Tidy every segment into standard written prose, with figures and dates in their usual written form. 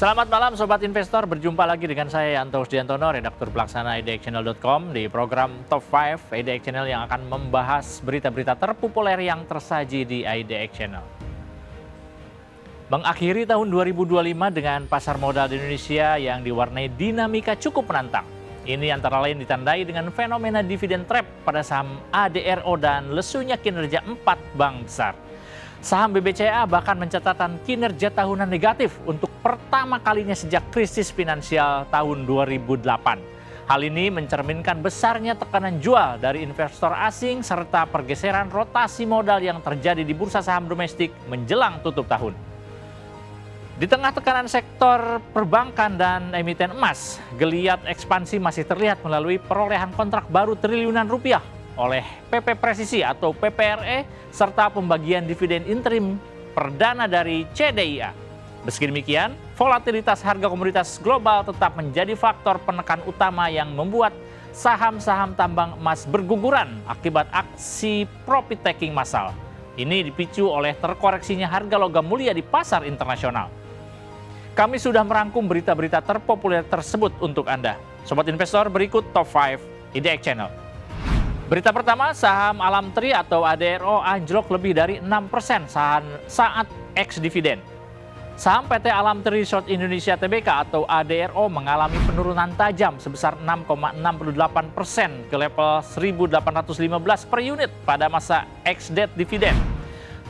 Selamat malam Sobat Investor, berjumpa lagi dengan saya Yanto Usdiantono, redaktur pelaksana idxchannel.com di program Top 5 IDX Channel yang akan membahas berita-berita terpopuler yang tersaji di IDX Channel. Mengakhiri tahun 2025 dengan pasar modal di Indonesia yang diwarnai dinamika cukup menantang. Ini antara lain ditandai dengan fenomena dividen trap pada saham ADRO dan lesunya kinerja 4 bank besar. Saham BBCA bahkan mencatatkan kinerja tahunan negatif untuk pertama kalinya sejak krisis finansial tahun 2008. Hal ini mencerminkan besarnya tekanan jual dari investor asing serta pergeseran rotasi modal yang terjadi di bursa saham domestik menjelang tutup tahun. Di tengah tekanan sektor perbankan dan emiten emas, geliat ekspansi masih terlihat melalui perolehan kontrak baru triliunan rupiah oleh PP Presisi atau PPRE serta pembagian dividen interim perdana dari CDIA. Meski demikian, volatilitas harga komoditas global tetap menjadi faktor penekan utama yang membuat saham-saham tambang emas berguguran akibat aksi profit taking massal. Ini dipicu oleh terkoreksinya harga logam mulia di pasar internasional. Kami sudah merangkum berita-berita terpopuler tersebut untuk Anda. Sobat Investor, berikut Top 5 IDX Channel. Berita pertama, saham Alam Tri atau ADRO anjlok lebih dari 6% saat ex-dividen. Saham PT Alam Tri Resort Indonesia Tbk atau ADRO mengalami penurunan tajam sebesar 6,68% ke level 1.815 per unit pada masa ex-date dividen,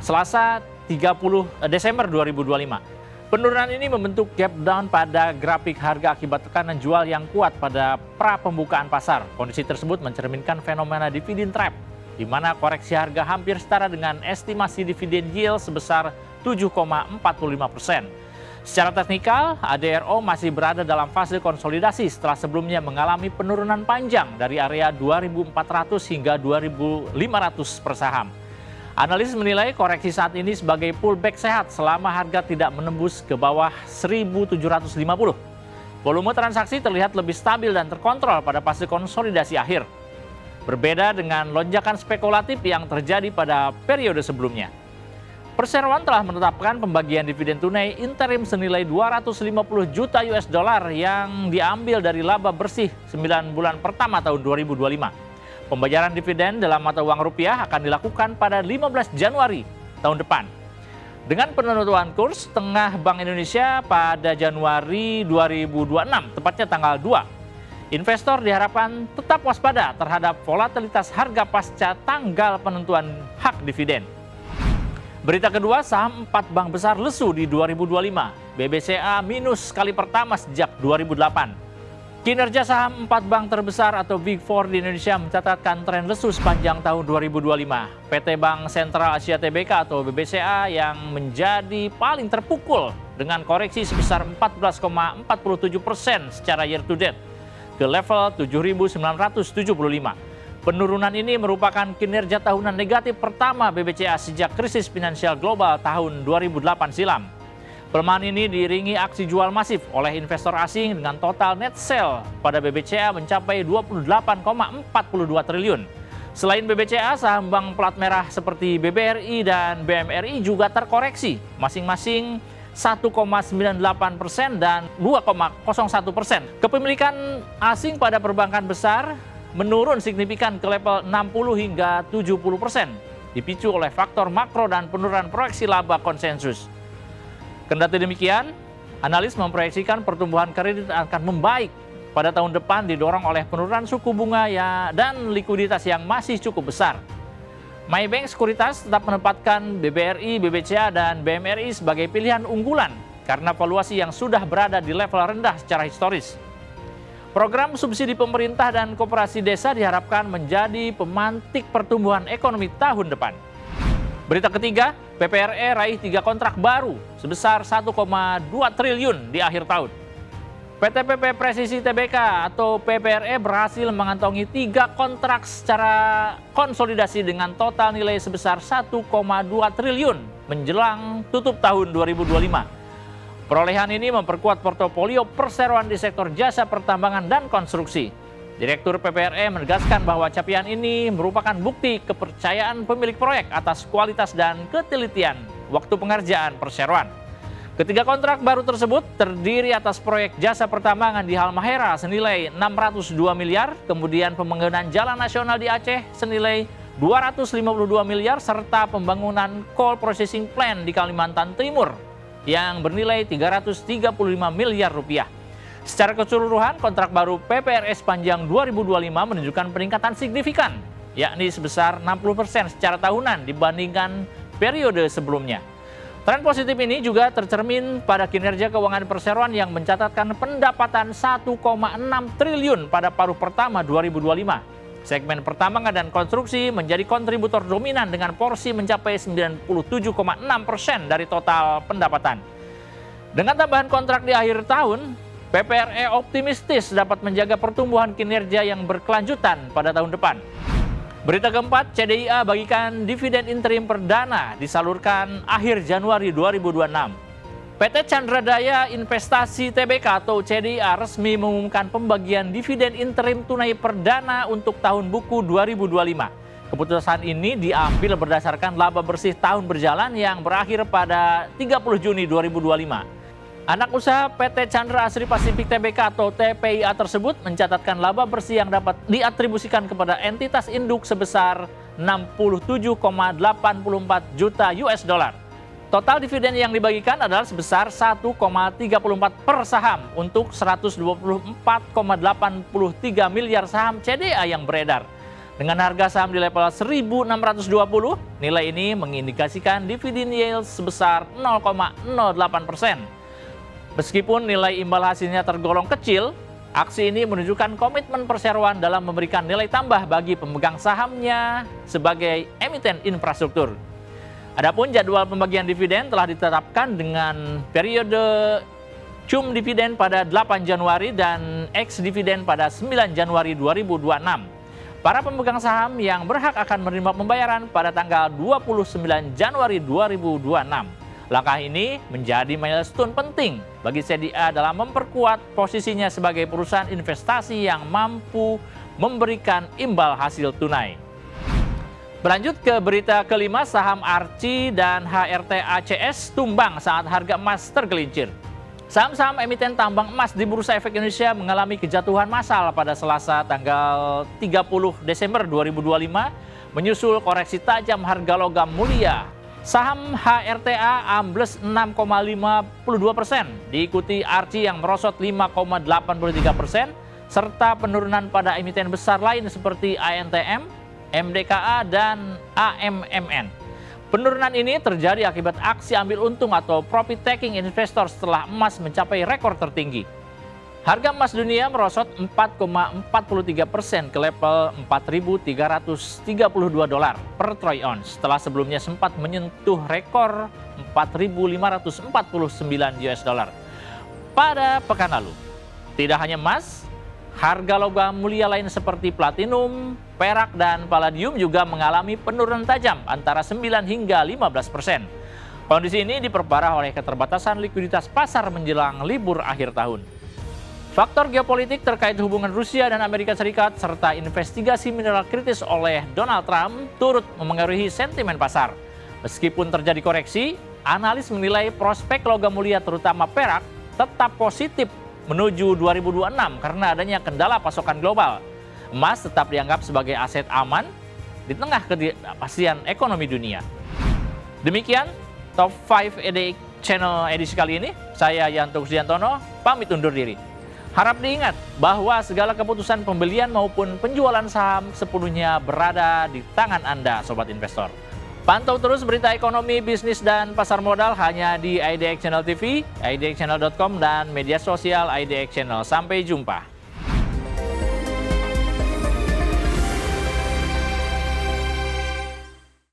Selasa 30 Desember 2025. Penurunan ini membentuk gap down pada grafik harga akibat tekanan jual yang kuat pada pra-pembukaan pasar. Kondisi tersebut mencerminkan fenomena dividen trap, di mana koreksi harga hampir setara dengan estimasi dividen yield sebesar 7,45%. Secara teknikal, ADRO masih berada dalam fase konsolidasi setelah sebelumnya mengalami penurunan panjang dari area 2.400 hingga 2.500 per saham. Analis menilai koreksi saat ini sebagai pullback sehat selama harga tidak menembus ke bawah 1.750. Volume transaksi terlihat lebih stabil dan terkontrol pada fase konsolidasi akhir. Berbeda dengan lonjakan spekulatif yang terjadi pada periode sebelumnya. Perseroan telah menetapkan pembagian dividen tunai interim senilai 250 juta US dollar yang diambil dari laba bersih 9 bulan pertama tahun 2025. Pembayaran dividen dalam mata uang rupiah akan dilakukan pada 15 Januari tahun depan. Dengan penentuan kurs tengah Bank Indonesia pada Januari 2026, tepatnya tanggal 2. Investor diharapkan tetap waspada terhadap volatilitas harga pasca tanggal penentuan hak dividen. Berita kedua, saham 4 bank besar lesu di 2025. BBCA minus kali pertama sejak 2008. Kinerja saham 4 bank terbesar atau Big Four di Indonesia mencatatkan tren lesu sepanjang tahun 2025. PT Bank Sentral Asia Tbk atau BBCA yang menjadi paling terpukul dengan koreksi sebesar 14,47% secara year to date ke level 7.975. Penurunan ini merupakan kinerja tahunan negatif pertama BBCA sejak krisis finansial global tahun 2008 silam. Pelemahan ini diiringi aksi jual masif oleh investor asing dengan total net sale pada BBCA mencapai 28,42 triliun. Selain BBCA, saham bank plat merah seperti BBRI dan BMRI juga terkoreksi, masing-masing 1,98% dan 2,01%. Kepemilikan asing pada perbankan besar menurun signifikan ke level 60 hingga 70%, dipicu oleh faktor makro dan penurunan proyeksi laba konsensus. Kendati demikian, analis memproyeksikan pertumbuhan kredit akan membaik pada tahun depan didorong oleh penurunan suku bunga dan likuiditas yang masih cukup besar. Maybank Sekuritas tetap menempatkan BBRI, BBCA, dan BMRI sebagai pilihan unggulan karena valuasi yang sudah berada di level rendah secara historis. Program subsidi pemerintah dan koperasi desa diharapkan menjadi pemantik pertumbuhan ekonomi tahun depan. Berita ketiga, PPRE raih 3 kontrak baru sebesar 1,2 triliun di akhir tahun. PT PP Presisi Tbk atau PPRE berhasil mengantongi 3 kontrak secara konsolidasi dengan total nilai sebesar 1,2 triliun menjelang tutup tahun 2025. Perolehan ini memperkuat portofolio perseroan di sektor jasa pertambangan dan konstruksi. Direktur PPRE menegaskan bahwa capaian ini merupakan bukti kepercayaan pemilik proyek atas kualitas dan ketelitian waktu pengerjaan perseroan. Ketiga kontrak baru tersebut terdiri atas proyek jasa pertambangan di Halmahera senilai 602 miliar, kemudian pembangunan jalan nasional di Aceh senilai 252 miliar, serta pembangunan coal processing plant di Kalimantan Timur yang bernilai 335 miliar rupiah. Secara keseluruhan, kontrak baru PPRS panjang 2025 menunjukkan peningkatan signifikan, yakni sebesar 60% secara tahunan dibandingkan periode sebelumnya. Tren positif ini juga tercermin pada kinerja keuangan perseroan yang mencatatkan pendapatan 1,6 triliun pada paruh pertama 2025. Segmen pertambangan dan konstruksi menjadi kontributor dominan dengan porsi mencapai 97,6% dari total pendapatan. Dengan tambahan kontrak di akhir tahun, PPRE optimistis dapat menjaga pertumbuhan kinerja yang berkelanjutan pada tahun depan. Berita keempat, CDIA bagikan dividen interim perdana disalurkan akhir Januari 2026. PT Chandra Daya Investasi Tbk atau CDIA resmi mengumumkan pembagian dividen interim tunai perdana untuk tahun buku 2025. Keputusan ini diambil berdasarkan laba bersih tahun berjalan yang berakhir pada 30 Juni 2025. Anak usaha PT Chandra Asri Pasifik Tbk atau TPIA tersebut mencatatkan laba bersih yang dapat diatribusikan kepada entitas induk sebesar 67,84 juta US dollar. Total dividen yang dibagikan adalah sebesar 1,34 per saham untuk 124,83 miliar saham CDA yang beredar. Dengan harga saham di level 1.620, nilai ini mengindikasikan dividen yield sebesar 0,08%. Meskipun nilai imbal hasilnya tergolong kecil, aksi ini menunjukkan komitmen perseroan dalam memberikan nilai tambah bagi pemegang sahamnya sebagai emiten infrastruktur. Adapun jadwal pembagian dividen telah ditetapkan dengan periode cum dividen pada 8 Januari dan ex dividen pada 9 Januari 2026. Para pemegang saham yang berhak akan menerima pembayaran pada tanggal 29 Januari 2026. Langkah ini menjadi milestone penting bagi CDIA dalam memperkuat posisinya sebagai perusahaan investasi yang mampu memberikan imbal hasil tunai. Berlanjut ke berita kelima, saham ARCI dan HRT ACS tumbang saat harga emas tergelincir. Saham-saham emiten tambang emas di Bursa Efek Indonesia mengalami kejatuhan massal pada Selasa tanggal 30 Desember 2025 menyusul koreksi tajam harga logam mulia. Saham HRTA ambles 6,52%, diikuti ARCI yang merosot 5,83%, serta penurunan pada emiten besar lain seperti ANTM, MDKA, dan AMMN. Penurunan ini terjadi akibat aksi ambil untung atau profit taking investor setelah emas mencapai rekor tertinggi. Harga emas dunia merosot 4,43% ke level 4.332 dolar per troy ounce setelah sebelumnya sempat menyentuh rekor 4.549 US dollar pada pekan lalu. Tidak hanya emas, harga logam mulia lain seperti platinum, perak, dan palladium juga mengalami penurunan tajam antara 9 hingga 15%. Kondisi ini diperparah oleh keterbatasan likuiditas pasar menjelang libur akhir tahun. Faktor geopolitik terkait hubungan Rusia dan Amerika Serikat serta investigasi mineral kritis oleh Donald Trump turut memengaruhi sentimen pasar. Meskipun terjadi koreksi, analis menilai prospek logam mulia terutama perak tetap positif menuju 2026 karena adanya kendala pasokan global. Emas tetap dianggap sebagai aset aman di tengah ketidakpastian ekonomi dunia. Demikian Top 5 EDX Channel edisi kali ini. Saya Yanto Kusdiantono, pamit undur diri. Harap diingat bahwa segala keputusan pembelian maupun penjualan saham sepenuhnya berada di tangan Anda, Sobat Investor. Pantau terus berita ekonomi, bisnis, dan pasar modal hanya di IDX Channel TV, idxchannel.com, dan media sosial IDX Channel. Sampai jumpa.